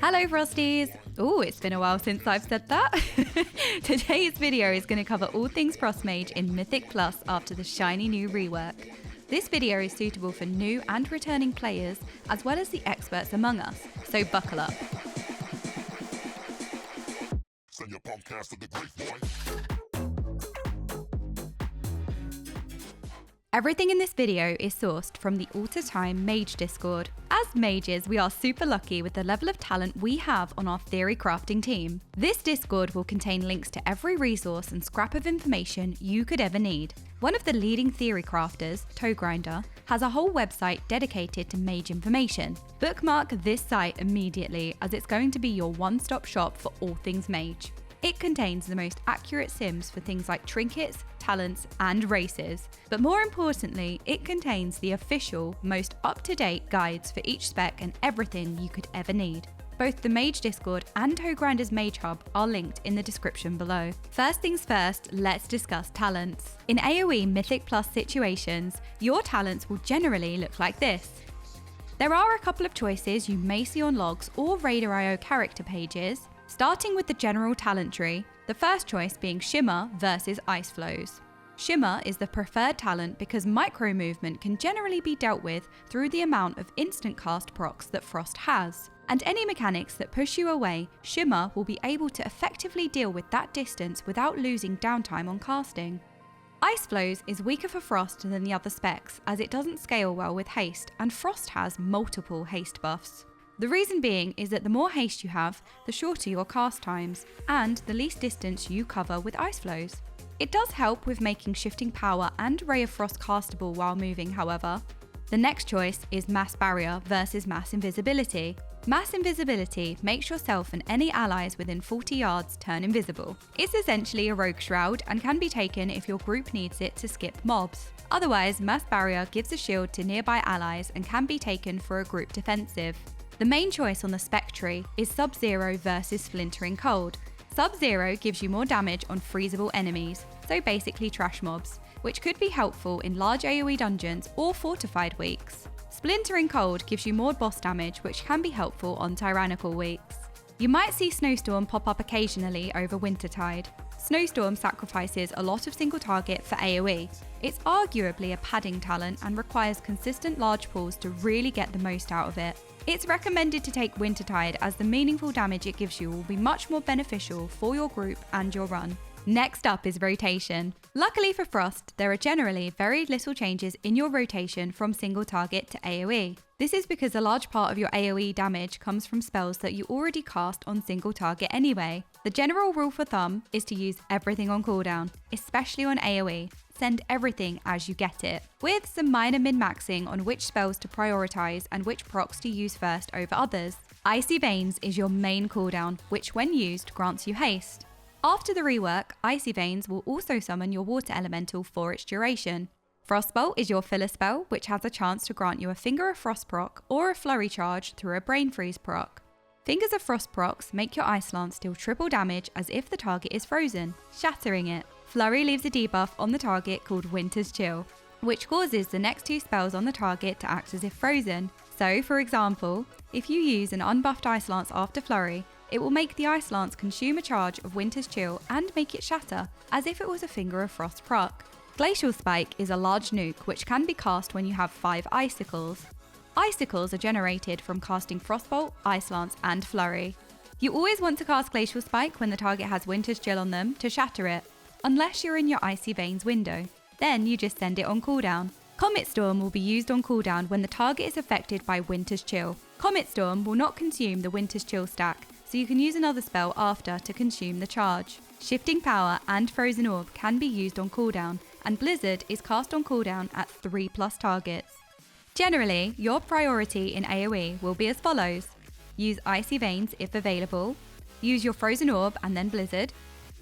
Hello Frosties! Oh, it's been a while since I've said that. Today's video is going to cover all things Frostmage in Mythic Plus after the shiny new rework. This video is suitable for new and returning players, as well as the experts among us, so buckle up. Send your podcast to the great boy. Everything in this video is sourced from the all-time Mage Discord. As mages, we are super lucky with the level of talent we have on our theory crafting team. This Discord will contain links to every resource and scrap of information you could ever need. One of the leading theory crafters, ToeGrinder, has a whole website dedicated to mage information. Bookmark this site immediately, as it's going to be your one-stop shop for all things mage. It contains the most accurate sims for things like trinkets, talents, and races. But more importantly, it contains the official, most up-to-date guides for each spec and everything you could ever need. Both the Mage Discord and ToeGrinder's Mage Hub are linked in the description below. First things first, let's discuss talents. In AoE Mythic Plus situations, your talents will generally look like this. There are a couple of choices you may see on logs or Raider.io character pages. Starting with the general talent tree, the first choice being Shimmer versus Ice Flows. Shimmer is the preferred talent because micro movement can generally be dealt with through the amount of instant cast procs that Frost has. And any mechanics that push you away, Shimmer will be able to effectively deal with that distance without losing downtime on casting. Ice Flows is weaker for Frost than the other specs as it doesn't scale well with haste, and Frost has multiple haste buffs. The reason being is that the more haste you have, the shorter your cast times, and the least distance you cover with Ice Flows. It does help with making Shifting Power and Ray of Frost castable while moving, however. The next choice is Mass Barrier versus Mass Invisibility. Mass Invisibility makes yourself and any allies within 40 yards turn invisible. It's essentially a rogue shroud and can be taken if your group needs it to skip mobs. Otherwise, Mass Barrier gives a shield to nearby allies and can be taken for a group defensive. The main choice on the spec tree is Sub-Zero versus Splintering Cold. Sub-Zero gives you more damage on freezable enemies, so basically trash mobs, which could be helpful in large AoE dungeons or fortified weeks. Splintering Cold gives you more boss damage, which can be helpful on tyrannical weeks. You might see Snowstorm pop up occasionally over Wintertide. Snowstorm sacrifices a lot of single target for AoE. It's arguably a padding talent and requires consistent large pools to really get the most out of it. It's recommended to take Wintertide as the meaningful damage it gives you will be much more beneficial for your group and your run. Next up is rotation. Luckily for Frost, there are generally very little changes in your rotation from single target to AoE. This is because a large part of your AoE damage comes from spells that you already cast on single target anyway. The general rule for thumb is to use everything on cooldown, especially on AoE. Send everything as you get it, with some minor min-maxing on which spells to prioritize and which procs to use first over others. Icy Veins is your main cooldown, which when used grants you haste. After the rework, Icy Veins will also summon your water elemental for its duration. Frostbolt is your filler spell, which has a chance to grant you a Finger of Frost proc or a Flurry charge through a Brain Freeze proc. Fingers of Frost procs make your Ice Lance deal triple damage as if the target is frozen, shattering it. Flurry leaves a debuff on the target called Winter's Chill, which causes the next two spells on the target to act as if frozen. So, for example, if you use an unbuffed Ice Lance after Flurry, it will make the Ice Lance consume a charge of Winter's Chill and make it shatter, as if it was a Finger of Frost proc. Glacial Spike is a large nuke which can be cast when you have 5 Icicles. Icicles are generated from casting Frostbolt, Ice Lance, and Flurry. You always want to cast Glacial Spike when the target has Winter's Chill on them to shatter it, unless you're in your Icy Veins window. Then you just send it on cooldown. Comet Storm will be used on cooldown when the target is affected by Winter's Chill. Comet Storm will not consume the Winter's Chill stack, so you can use another spell after to consume the charge. Shifting Power and Frozen Orb can be used on cooldown, and Blizzard is cast on cooldown at 3+ targets. Generally, your priority in AoE will be as follows. Use Icy Veins if available, use your Frozen Orb and then Blizzard.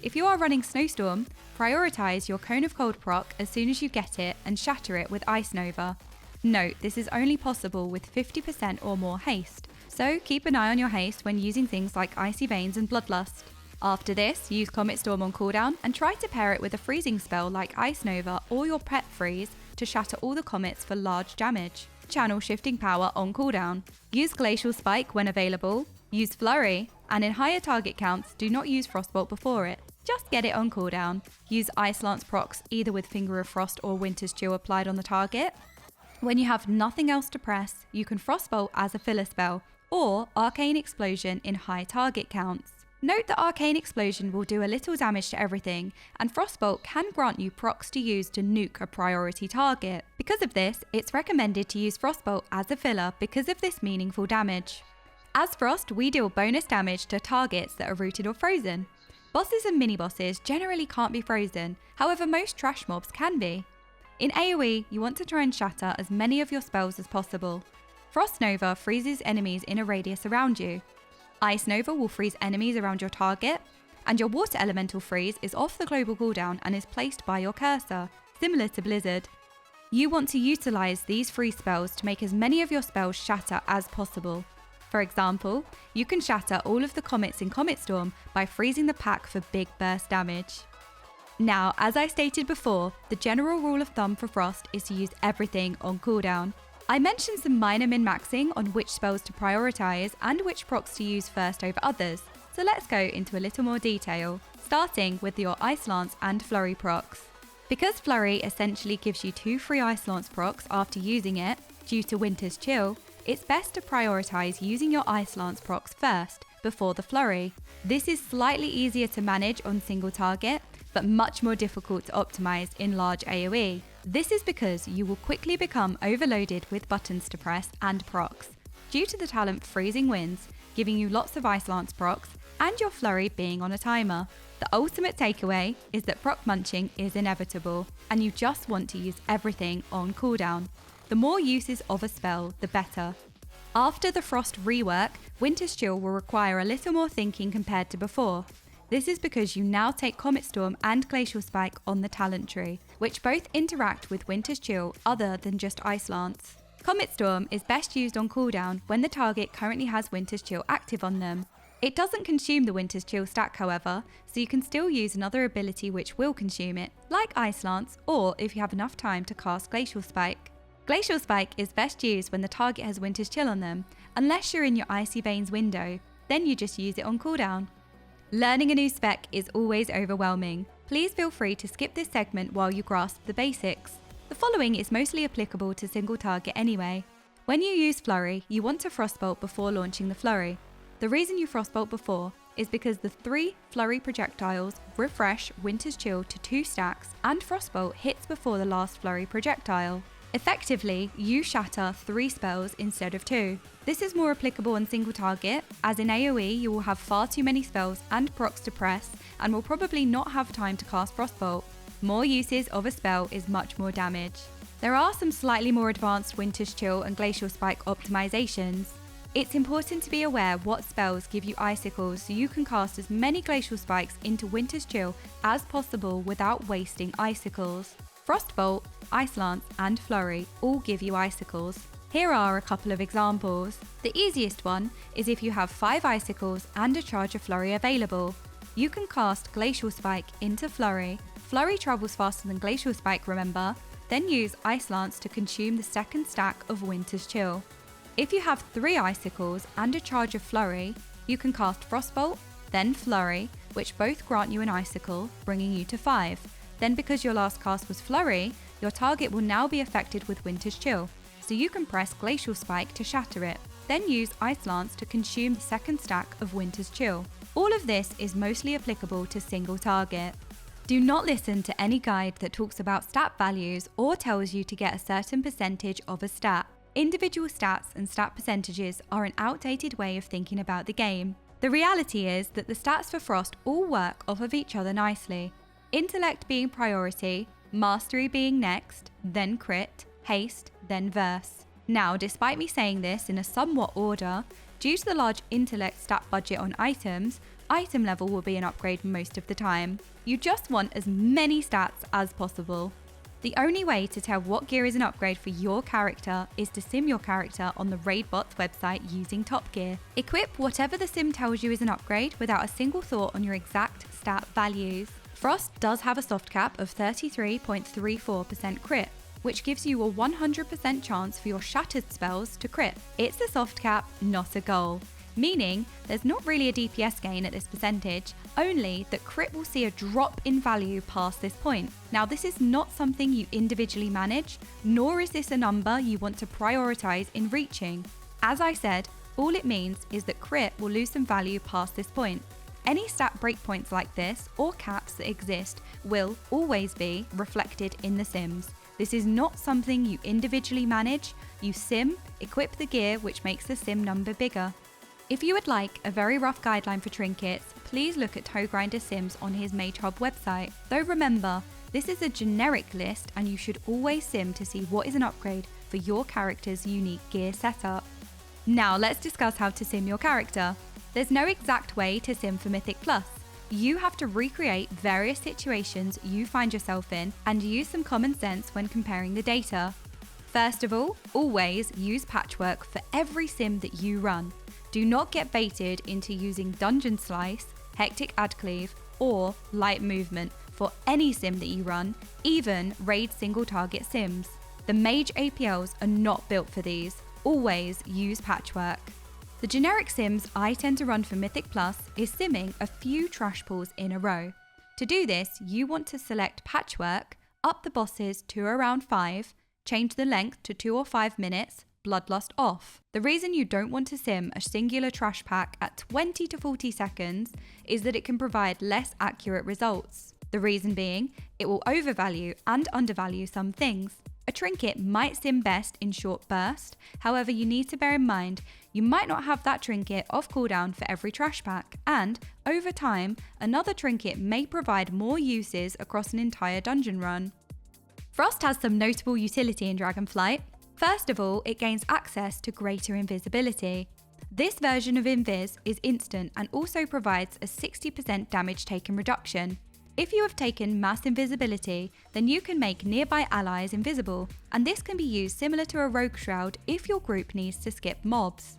If you are running Snowstorm, prioritize your Cone of Cold proc as soon as you get it and shatter it with Ice Nova. Note, this is only possible with 50% or more haste, so keep an eye on your haste when using things like Icy Veins and Bloodlust. After this, use Comet Storm on cooldown and try to pair it with a freezing spell like Ice Nova or your Pet Freeze to shatter all the comets for large damage. Channel Shifting Power on cooldown. Use Glacial Spike when available. Use Flurry, and in higher target counts, do not use Frostbolt before it. Just get it on cooldown. Use Ice Lance procs either with Finger of Frost or Winter's Chill applied on the target. When you have nothing else to press, you can Frostbolt as a filler spell, or Arcane Explosion in high target counts. Note that Arcane Explosion will do a little damage to everything, and Frostbolt can grant you procs to use to nuke a priority target. Because of this, it's recommended to use Frostbolt as a filler because of this meaningful damage. As Frost, we deal bonus damage to targets that are rooted or frozen. Bosses and mini-bosses generally can't be frozen, however most trash mobs can be. In AoE, you want to try and shatter as many of your spells as possible. Frost Nova freezes enemies in a radius around you. Ice Nova will freeze enemies around your target, and your Water Elemental freeze is off the global cooldown and is placed by your cursor, similar to Blizzard. You want to utilise these freeze spells to make as many of your spells shatter as possible. For example, you can shatter all of the comets in Comet Storm by freezing the pack for big burst damage. Now, as I stated before, the general rule of thumb for Frost is to use everything on cooldown. I mentioned some minor min-maxing on which spells to prioritise and which procs to use first over others, so let's go into a little more detail, starting with your Ice Lance and Flurry procs. Because Flurry essentially gives you 2 free Ice Lance procs after using it, due to Winter's Chill, it's best to prioritise using your Ice Lance procs first, before the Flurry. This is slightly easier to manage on single target, but much more difficult to optimise in large AoE. This is because you will quickly become overloaded with buttons to press and procs, due to the talent Freezing Winds, giving you lots of Ice Lance procs, and your Flurry being on a timer. The ultimate takeaway is that proc munching is inevitable, and you just want to use everything on cooldown. The more uses of a spell, the better. After the Frost rework, Winter's Chill will require a little more thinking compared to before. This is because you now take Comet Storm and Glacial Spike on the talent tree, which both interact with Winter's Chill other than just Ice Lance. Comet Storm is best used on cooldown when the target currently has Winter's Chill active on them. It doesn't consume the Winter's Chill stack however, so you can still use another ability which will consume it, like Ice Lance, or if you have enough time to cast Glacial Spike. Glacial Spike is best used when the target has Winter's Chill on them, unless you're in your Icy Veins window, then you just use it on cooldown. Learning a new spec is always overwhelming. Please feel free to skip this segment while you grasp the basics. The following is mostly applicable to single target anyway. When you use Flurry, you want to Frostbolt before launching the Flurry. The reason you Frostbolt before is because the 3 Flurry projectiles refresh Winter's Chill to 2 stacks and Frostbolt hits before the last Flurry projectile. Effectively, you shatter 3 spells instead of 2. This is more applicable on single target, as in AoE you will have far too many spells and procs to press and will probably not have time to cast Frostbolt. More uses of a spell is much more damage. There are some slightly more advanced Winter's Chill and Glacial Spike optimizations. It's important to be aware what spells give you icicles so you can cast as many Glacial Spikes into Winter's Chill as possible without wasting icicles. Frostbolt, Ice Lance and Flurry all give you icicles. Here are a couple of examples. The easiest one is if you have 5 icicles and a charge of Flurry available. You can cast Glacial Spike into Flurry. Flurry travels faster than Glacial Spike, remember? Then use Ice Lance to consume the second stack of Winter's Chill. If you have 3 icicles and a charge of Flurry, you can cast Frostbolt, then Flurry, which both grant you an icicle, bringing you to 5. Then because your last cast was Flurry, your target will now be affected with Winter's Chill, so you can press Glacial Spike to shatter it, then use Ice Lance to consume the second stack of Winter's Chill. All of this is mostly applicable to single target. Do not listen to any guide that talks about stat values or tells you to get a certain percentage of a stat. Individual stats and stat percentages are an outdated way of thinking about the game. The reality is that the stats for Frost all work off of each other nicely. Intellect being priority, Mastery being next, then Crit, Haste, then Verse. Now, despite me saying this in a somewhat order, due to the large Intellect stat budget on items, item level will be an upgrade most of the time. You just want as many stats as possible. The only way to tell what gear is an upgrade for your character is to sim your character on the Raidbots website using Top Gear. Equip whatever the sim tells you is an upgrade without a single thought on your exact stat values. Frost does have a soft cap of 33.34% crit, which gives you a 100% chance for your shattered spells to crit. It's a soft cap, not a goal. meaning there's not really a DPS gain at this percentage, only that crit will see a drop in value past this point. Now, this is not something you individually manage, nor is this a number you want to prioritize in reaching. As I said, all it means is that crit will lose some value past this point. Any stat breakpoints like this, or caps that exist, will always be reflected in the sims. This is not something you individually manage, you sim, equip the gear which makes the sim number bigger. If you would like a very rough guideline for trinkets, please look at ToeGrinder Sims on his Mage Hub website. Though remember, this is a generic list and you should always sim to see what is an upgrade for your character's unique gear setup. Now let's discuss how to sim your character. There's no exact way to sim for Mythic Plus. You have to recreate various situations you find yourself in and use some common sense when comparing the data. First of all, always use patchwork for every sim that you run. Do not get baited into using Dungeon Slice, Hectic Adcleave, or Light Movement for any sim that you run, even raid single target sims. The Mage APLs are not built for these. Always use patchwork. The generic sims I tend to run for Mythic Plus is simming a few trash pools in a row. To do this, you want to select patchwork, up the bosses to around 5, change the length to 2 or 5 minutes, Bloodlust off. The reason you don't want to sim a singular trash pack at 20 to 40 seconds is that it can provide less accurate results. The reason being, it will overvalue and undervalue some things. A trinket might sim best in short burst, however you need to bear in mind you might not have that trinket off cooldown for every trash pack, and over time, another trinket may provide more uses across an entire dungeon run. Frost has some notable utility in Dragonflight. First of all, it gains access to greater invisibility. This version of Invis is instant and also provides a 60% damage taken reduction. If you have taken mass invisibility, then you can make nearby allies invisible, and this can be used similar to a rogue shroud if your group needs to skip mobs.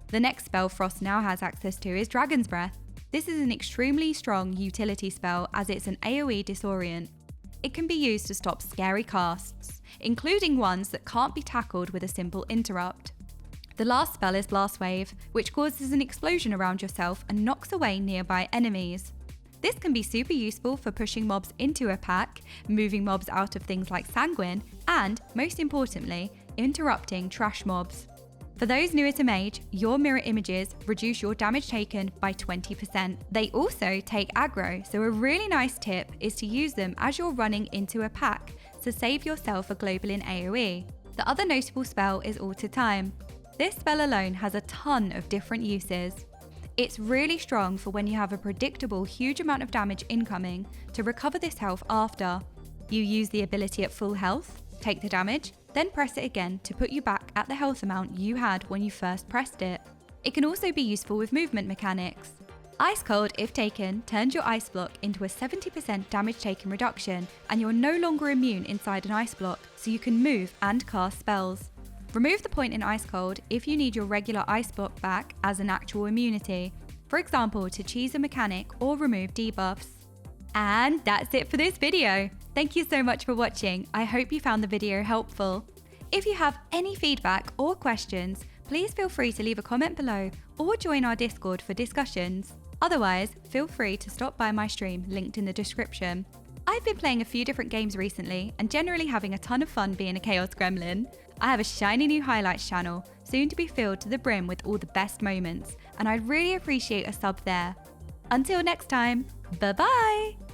The next spell Frost now has access to is Dragon's Breath. This is an extremely strong utility spell as it's an AoE disorient. It can be used to stop scary casts, including ones that can't be tackled with a simple interrupt. The last spell is Blast Wave, which causes an explosion around yourself and knocks away nearby enemies. This can be super useful for pushing mobs into a pack, moving mobs out of things like Sanguine, and, most importantly, interrupting trash mobs. For those newer to Mage, your mirror images reduce your damage taken by 20%. They also take aggro, so a really nice tip is to use them as you're running into a pack to save yourself a global in AoE. The other notable spell is Alter Time. This spell alone has a ton of different uses. It's really strong for when you have a predictable huge amount of damage incoming to recover this health after. You use the ability at full health, take the damage, then press it again to put you back at the health amount you had when you first pressed it. It can also be useful with movement mechanics. Ice Cold, if taken, turns your ice block into a 70% damage taken reduction, and you're no longer immune inside an ice block, so you can move and cast spells. Remove the point in Ice Cold if you need your regular ice block back as an actual immunity, for example to cheese a mechanic or remove debuffs. And that's it for this video. Thank you so much for watching. I hope you found the video helpful. If you have any feedback or questions, please feel free to leave a comment below or join our Discord for discussions. Otherwise, feel free to stop by my stream linked in the description. I've been playing a few different games recently and generally having a ton of fun being a Chaos Gremlin. I have a shiny new highlights channel, soon to be filled to the brim with all the best moments, and I'd really appreciate a sub there. Until next time, bye bye!